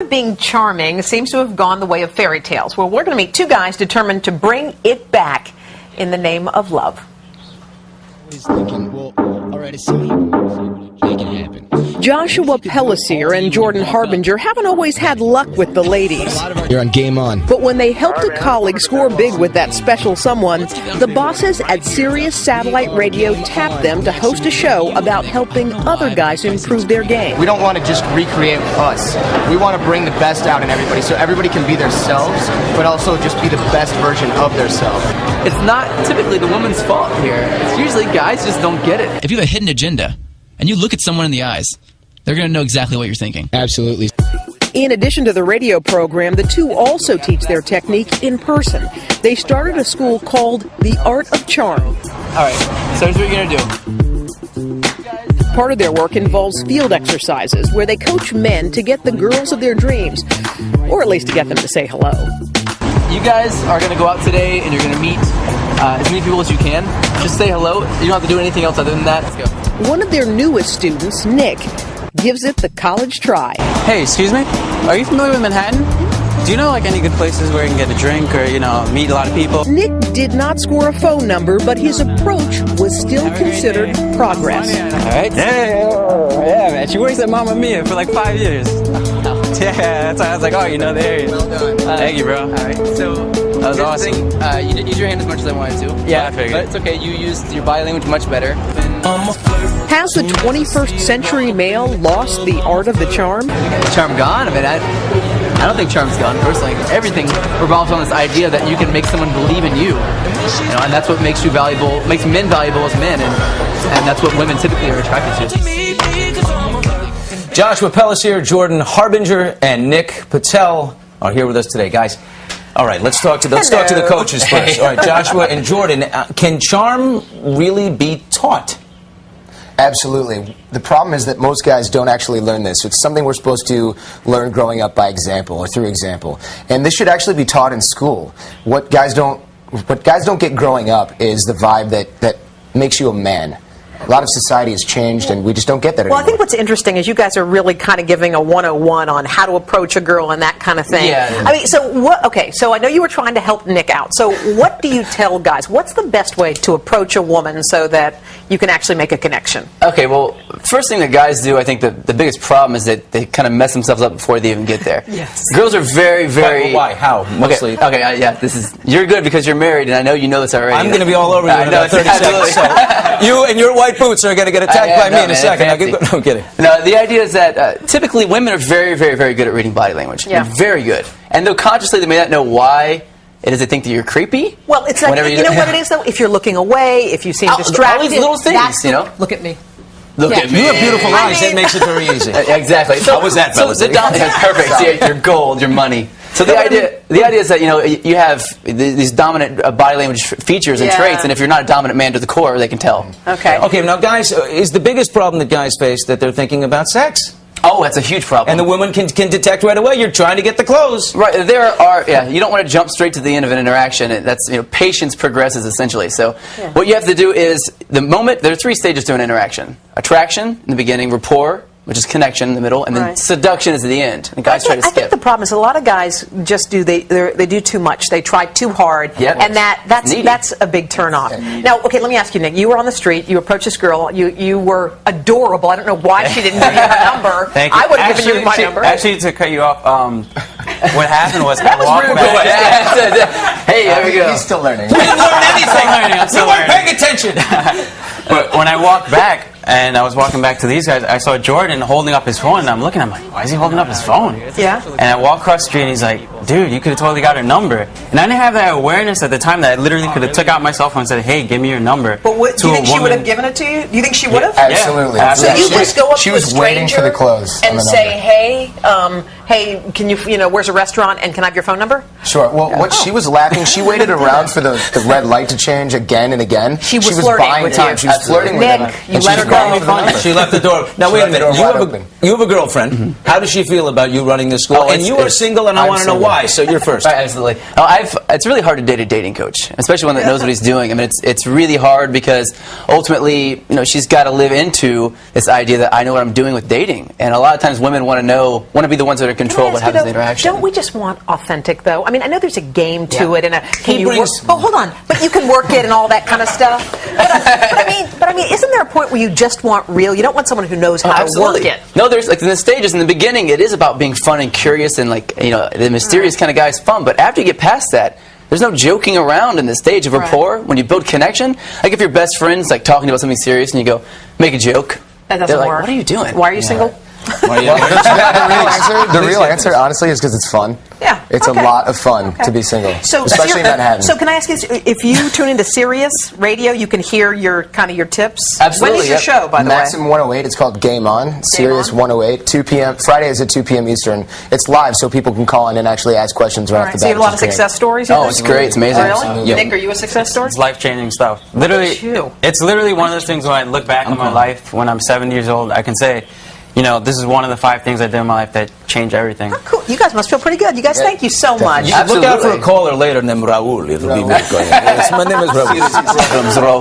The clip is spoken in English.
Being charming seems to have gone the way of fairy tales. Well, we're going to meet two guys determined to bring it back in the name of love. He's thinking, well, all right, it's make it happen. Joshua Pellissier and Jordan Harbinger haven't always had luck with the ladies. You're on Game On. But when they helped a colleague score big with that special someone, the bosses at Sirius Satellite Radio tapped them to host a show about helping other guys improve their game. We don't want to just recreate us. We want to bring the best out in everybody so everybody can be themselves, but also just be the best version of themselves. It's not typically the woman's fault here. It's usually guys just don't get it. If you have a hidden agenda and you look at someone in the eyes, they're going to know exactly what you're thinking. Absolutely. In addition to the radio program, the two also teach their technique in person. They started a school called The Art of Charm. All right, so here's what you're going to do. Part of their work involves field exercises where they coach men to get the girls of their dreams, or at least to get them to say hello. You guys are going to go out today and you're going to meet as many people as you can. Just say hello. You don't have to do anything else other than that. Let's go. One of their newest students, Nick, gives it the college try. Hey, excuse me? Are you familiar with Manhattan? Do you know like any good places where you can get a drink or, you know, meet a lot of people? Nick did not score a phone number, but his approach was still considered progress. All right. Yeah, man. She works at Mamma Mia for like 5 years. Yeah, that's why I was like, oh, you know the area. Well done. Thank you, bro. All right, so that was awesome. You didn't use your hand as much as I wanted to. Yeah, I figured. But it's okay. You used your body language much better. Has the 21st century male lost the art of the charm? Charm gone? I mean, I don't think charm's gone, personally. Everything revolves on this idea that you can make someone believe in you. You know, and that's what makes you valuable, makes men valuable as men, and that's what women typically are attracted to. Joshua Pellissier, Jordan Harbinger, and Nick Patel are here with us today, guys. All right, let's talk to the coaches first. All right, Joshua and Jordan, can charm really be taught? Absolutely. The problem is that most guys don't actually learn this. It's something we're supposed to learn growing up by example or through example. And this should actually be taught in school. What guys don't get growing up is the vibe that makes you a man. A lot of society has changed, and we just don't get that anymore. Well, I think what's interesting is you guys are really kind of giving a 101 on how to approach a girl and that kind of thing. Yeah. I mean, so what? Okay, so I know you were trying to help Nick out. So what do you tell guys? What's the best way to approach a woman so that you can actually make a connection? Okay, well, first thing that guys do, I think the biggest problem is that they kind of mess themselves up before they even get there. Yes. Girls are very, very... Why? How? Mostly. Okay, yeah, you're good because you're married, and I know you know this already. I'm going to be all over you in about 30 seconds. So you and your white boots are going to get attacked by me in a second. No, I'm kidding. No, the idea is that typically women are very, very, very good at reading body language. Yeah. They're very good. And though consciously they may not know why it is they think that you're creepy. Well, it's like, you know what it is, though? If you're looking away, if you seem distracted. All these little things, you know? Look at me. Look at me. You have beautiful eyes. That makes it very easy. Exactly. So, how was that, fellas? Perfect. See, your gold, your money. So the idea is that, you know, you have these dominant body language features and traits, and if you're not a dominant man to the core, they can tell. Okay. Okay, now guys, is the biggest problem that guys face that they're thinking about sex? Oh, that's a huge problem. And the woman can detect right away. You're trying to get the clothes. Right. You don't want to jump straight to the end of an interaction. That's, you know, patience progresses essentially. So what you have to do is there are 3 stages to an interaction. Attraction in the beginning, rapport, which is connection in the middle, and then seduction is at the end. And guys try to skip. I think the problem is a lot of guys just they do too much. They try too hard, and that's a big turnoff. Now, okay, let me ask you, Nick. You were on the street. You approached this girl. You were adorable. I don't know why she didn't give you her number. Thank you. I would have given you my number. Actually, to cut you off, what happened was I walked back. Hey, there we go. He's still learning. We didn't learn anything. You weren't paying attention. But when I walked back, and I was walking back to these guys, I saw Jordan holding up his phone, and I'm looking, I'm like, why is he holding up his phone? Yeah. And I walk across the street, and he's like, dude, you could have totally got her number. And I didn't have that awareness at the time that I literally could have took out my cell phone and said, hey, give me your number. But do you think she would have given it to you? Do you think she would have? Absolutely. So you just go up she to a was waiting for stranger the clothes and say, hey, can you know, where's a restaurant, and can I have your phone number? Sure. Well, what she was laughing, she waited around for the red light to change again and again. She was flirting buying with time. you. She was flirting with him. Nick, you let her call me funny. She left the door. Now She wait a left the minute. door wide open. You have a girlfriend. How does she feel about you running this school? Oh, and you are single, and I I'm want to know single. why. So you're first. Right, absolutely. It's really hard to date a dating coach, especially one that knows what he's doing. I mean, it's really hard because ultimately, she's got to live into this idea that I know what I'm doing with dating, and a lot of times women want to be the ones that are in control of what happens in the interaction. Don't we just want authentic, though? I mean, I know there's a game to it, and can He you brings- work? Oh, hold on, but you can work it and all that kind of stuff. But I mean, isn't there a point where you just want real? You don't want someone who knows how to work it. No, there's like in the stages in the beginning, it is about being fun and curious and the mysterious kind of guy is fun. But after you get past that, there's no joking around in the stage of rapport. When you build connection, like if your best friend's like talking about something serious and you go make a joke, That doesn't they're like, work. "What are you doing? Why are you single? The real answer, honestly, is because it's fun. Yeah, It's okay. a lot of fun Okay. to be single, So, especially in Manhattan. So can I ask you, if you tune into Sirius Radio, you can hear your tips? Absolutely, When is your yep. show, by the way? Maximum 108. It's called Game On. Sirius On? 108, 2 p.m. Fridays at 2 p.m. Eastern. It's live, so people can call in and actually ask questions right All off right, the so bat. you have a lot of which is great. success stories? you Oh, think? it's great. It's amazing. Really? Absolutely. Nick, are you a success story? It's life-changing stuff. Literally, you. it's literally one of those things when I look back on my life when I'm 7 years old, I can say, this is one of the 5 things I did in my life that changed everything. Oh, cool. You guys must feel pretty good. You guys, thank you so much. Look out for a Absolutely. caller later named Raul. It'll be very good. Yes, my name is Raul.